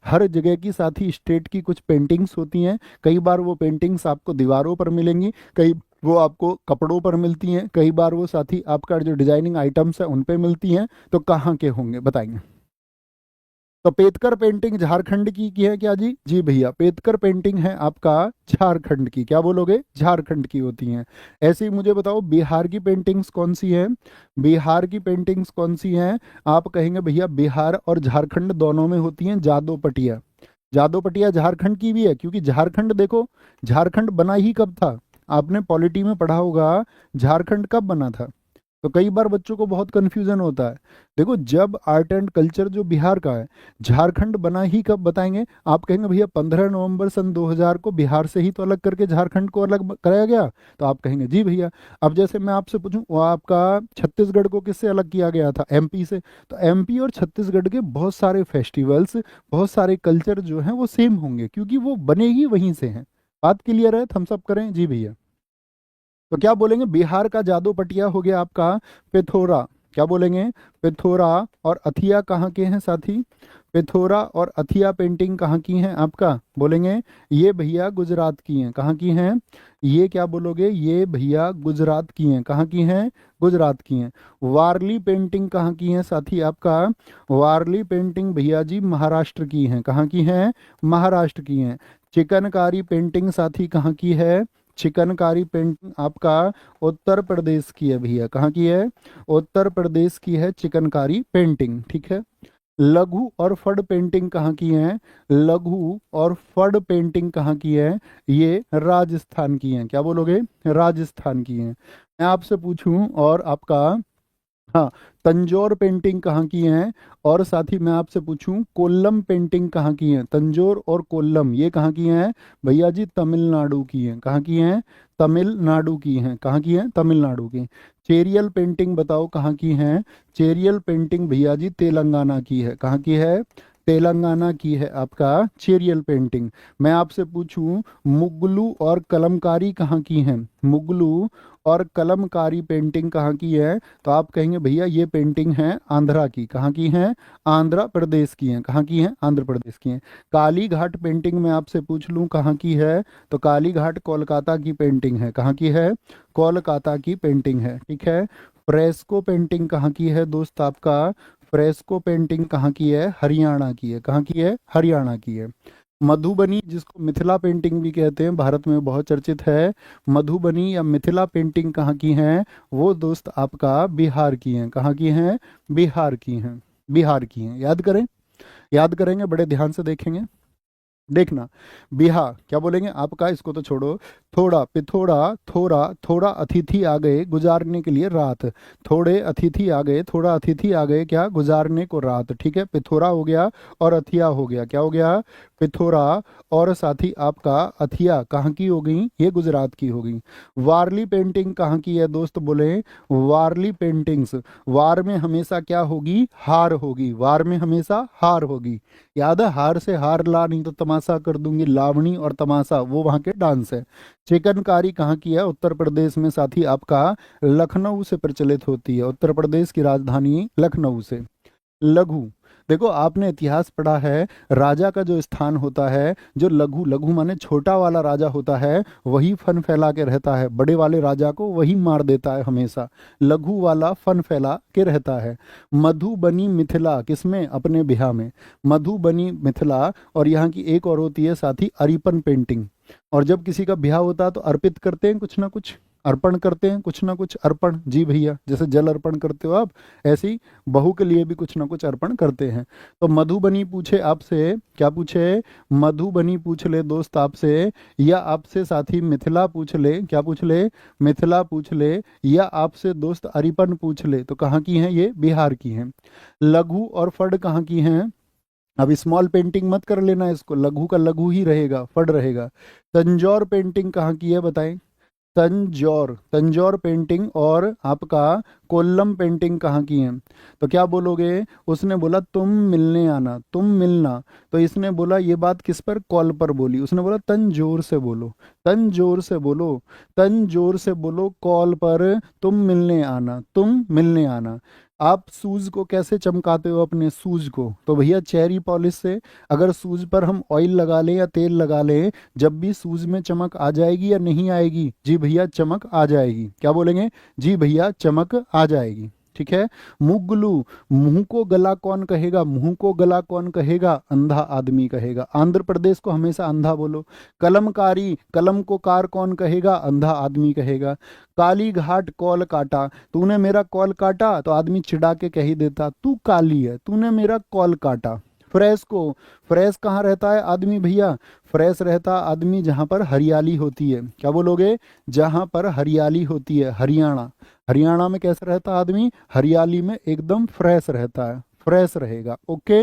हर जगह की, साथ ही स्टेट की कुछ पेंटिंग्स होती हैं। कई बार वो पेंटिंग्स आपको दीवारों पर मिलेंगी, कई वो आपको कपड़ों पर मिलती हैं, कई बार वो साथ ही आपका जो डिजाइनिंग आइटम्स है उन पे मिलती हैं। तो कहाँ के होंगे बताएंगे? तो पेतकर पेंटिंग झारखंड की है क्या जी? जी भैया, पेतकर पेंटिंग है आपका झारखंड की। क्या बोलोगे? झारखंड की होती हैं। ऐसे ही मुझे बताओ बिहार की पेंटिंग्स कौन सी है? बिहार की पेंटिंग्स कौन सी हैं? आप कहेंगे भैया बिहार और झारखंड दोनों में होती हैं जादो पटिया। जादो पटिया झारखंड की भी है, क्योंकि झारखंड देखो, झारखंड बना ही कब था? आपने पॉलिटी में पढ़ा होगा, झारखंड कब बना था। तो कई बार बच्चों को बहुत कंफ्यूजन होता है। देखो, जब आर्ट एंड कल्चर जो बिहार का है, झारखंड बना ही कब बताएंगे? आप कहेंगे भैया 15 नवंबर सन 2000 को बिहार से ही तो अलग करके झारखंड को अलग कराया गया। तो आप कहेंगे जी भैया। अब जैसे मैं आपसे पूछूं, वो आपका छत्तीसगढ़ को किससे अलग किया गया था? एमपी से। तो एमपी और छत्तीसगढ़ के बहुत सारे फेस्टिवल्स, बहुत सारे कल्चर जो हैं वो सेम होंगे, क्योंकि वो बने ही वहीं से हैं। बात क्लियर है? थम्स अप करें जी भैया। तो क्या बोलेंगे? बिहार का जादू पटिया हो गया आपका पिथौरा। क्या बोलेंगे? पिथौरा। और अथिया कहाँ के हैं साथी? पिथौरा और अथिया पेंटिंग कहाँ की हैं आपका? बोलेंगे ये भैया गुजरात की हैं। कहाँ की हैं? ये क्या बोलोगे? ये भैया गुजरात की हैं। कहाँ की हैं? गुजरात की हैं। वारली पेंटिंग कहाँ की है साथी आपका? वारली पेंटिंग भैया जी महाराष्ट्र की हैं। कहाँ की हैं? महाराष्ट्र की हैं। चिकनकारी पेंटिंग साथी कहाँ की है? चिकनकारी पेंटिंग आपका उत्तर प्रदेश की है भैया। कहाँ की है? उत्तर प्रदेश की है चिकनकारी पेंटिंग। ठीक है। लघु और फड़ पेंटिंग कहाँ की है? लघु और फड़ पेंटिंग कहाँ की है? ये राजस्थान की है। क्या बोलोगे? राजस्थान की है। मैं आपसे पूछूं और आपका, हाँ, तंजौर पेंटिंग कहाँ की है? और साथ ही मैं आपसे पूछूं कोल्लम पेंटिंग कहाँ की है? तंजौर और कोल्लम ये कहाँ की हैं? भैया जी तमिलनाडु की हैं। कहाँ की हैं? तमिलनाडु की हैं। कहाँ की हैं? तमिलनाडु की। चेरियल पेंटिंग बताओ कहाँ की हैं? चेरियल पेंटिंग भैया जी तेलंगाना की है। कहाँ की है? तेलंगाना की है आपका चेरियल पेंटिंग। मैं आपसे पूछूं मुगलू और कलमकारी कहाँ की हैं? मुगलू और कलमकारी पेंटिंग कहाँ की है? तो आप कहेंगे भैया ये पेंटिंग है आंध्रा की। कहाँ की है? आंध्र प्रदेश की है। कहाँ की है? आंध्र प्रदेश की है। काली घाट पेंटिंग मैं आपसे पूछ लूँ कहाँ की है? तो काली घाट कोलकाता की पेंटिंग है। कहाँ की है? कोलकाता की पेंटिंग है। ठीक है। फ्रेस्को पेंटिंग कहाँ की है दोस्त आपका? फ्रेस्को पेंटिंग कहाँ की है? हरियाणा की है। कहाँ की है? हरियाणा की है। मधुबनी, जिसको मिथिला पेंटिंग भी कहते हैं, भारत में बहुत चर्चित है। मधुबनी या मिथिला पेंटिंग कहाँ की हैं? वो दोस्त आपका बिहार की हैं। कहाँ की हैं? बिहार की हैं। बिहार की हैं। याद करें, याद करेंगे, बड़े ध्यान से देखेंगे। देखना, बिहा क्या बोलेंगे आपका? इसको तो छोड़ो। थोड़ा पिथोड़ा, थोड़ा थोड़ा अतिथि आ गए गुजारने के लिए रात। थोड़े अतिथि आ गए, थोड़ा अतिथि आ गए क्या? गुजारने को रात। ठीक है। पिथोरा हो गया और अथिया हो गया। क्या हो गया? पिथोरा और साथी आपका अथिया कहाँ की हो गई? ये गुजरात की हो गई। वारली पेंटिंग कहाँ की है दोस्त? बोले वारली पेंटिंग्स, वार में हमेशा क्या होगी? हार होगी। वार में हमेशा हार होगी। याद है? हार से हार ला, नहीं तो तमाशा कर दूंगी। लावणी और तमाशा वो वहां के डांस है। चिकनकारी कहाँ की है? उत्तर प्रदेश में साथी आपका लखनऊ से प्रचलित होती है। उत्तर प्रदेश की राजधानी लखनऊ से। लघु, देखो आपने इतिहास पढ़ा है, राजा का जो स्थान होता है, जो लघु, लघु माने छोटा वाला राजा होता है, वही फन फैला के रहता है। बड़े वाले राजा को वही मार देता है हमेशा। लघु वाला फन फैला के रहता है। मधुबनी मिथिला किसमें? अपने बिहार में। मधुबनी मिथिला। और यहाँ की एक और होती है साथी अरिपन पेंटिंग। और जब किसी का ब्याह होता है तो अर्पित करते हैं कुछ ना कुछ, अर्पण करते हैं कुछ ना कुछ अर्पण। जी भैया, जैसे जल अर्पण करते हो आप, ऐसे ही बहू के लिए भी कुछ ना कुछ अर्पण करते हैं। तो मधुबनी पूछे आपसे, क्या पूछे? मधुबनी पूछ ले दोस्त आपसे, या आपसे साथी मिथिला पूछ ले। क्या पूछ ले? मिथिला पूछ ले। या आपसे दोस्त अरिपन पूछ ले। तो कहाँ की हैं? ये बिहार की हैं। लघु और फड़ कहाँ की हैं? अब स्मॉल पेंटिंग मत कर लेना इसको, लघु का लघु ही रहेगा, फड़ रहेगा। तंजौर पेंटिंग कहाँ की है बताएं? तंजौर, तंजौर पेंटिंग और आपका कोल्लम पेंटिंग कहाँ की है? तो क्या बोलोगे? उसने बोला तुम मिलने आना, तुम मिलना। तो इसने बोला ये बात किस पर? कॉल पर बोली। उसने बोला तंजोर से बोलो, तंजोर से बोलो, तंजोर से बोलो कॉल पर, तुम मिलने आना, तुम मिलने आना। आप शूज को कैसे चमकाते हो अपने शूज को? तो भैया चेरी पॉलिश से। अगर शूज पर हम ऑयल लगा लें या तेल लगा लें, जब भी शूज में चमक आ जाएगी या नहीं आएगी? जी भैया चमक आ जाएगी। क्या बोलेंगे? जी भैया चमक आ जाएगी। ठीक है। मुगलू, मुंह को गला कौन कहेगा? मुंह को गला कौन कहेगा? अंधा आदमी कहेगा। आंध्र प्रदेश को हमेशा अंधा बोलो। कलमकारी, कलम को कार कौन कहेगा? अंधा आदमी कहेगा। काली घाट कॉल काटा, तूने मेरा कॉल काटा, तो आदमी चिढ़ा के कह ही देता तू काली है, तूने मेरा कॉल काटा। फ्रेश को, फ्रेश कहाँ रहता है आदमी भैया? फ्रेश रहता आदमी जहाँ पर हरियाली होती है। क्या बोलोगे? जहाँ पर हरियाली होती है। हरियाणा, हरियाणा में कैसा रहता आदमी? हरियाली में एकदम फ्रेश रहता है, फ्रेश रहेगा। ओके।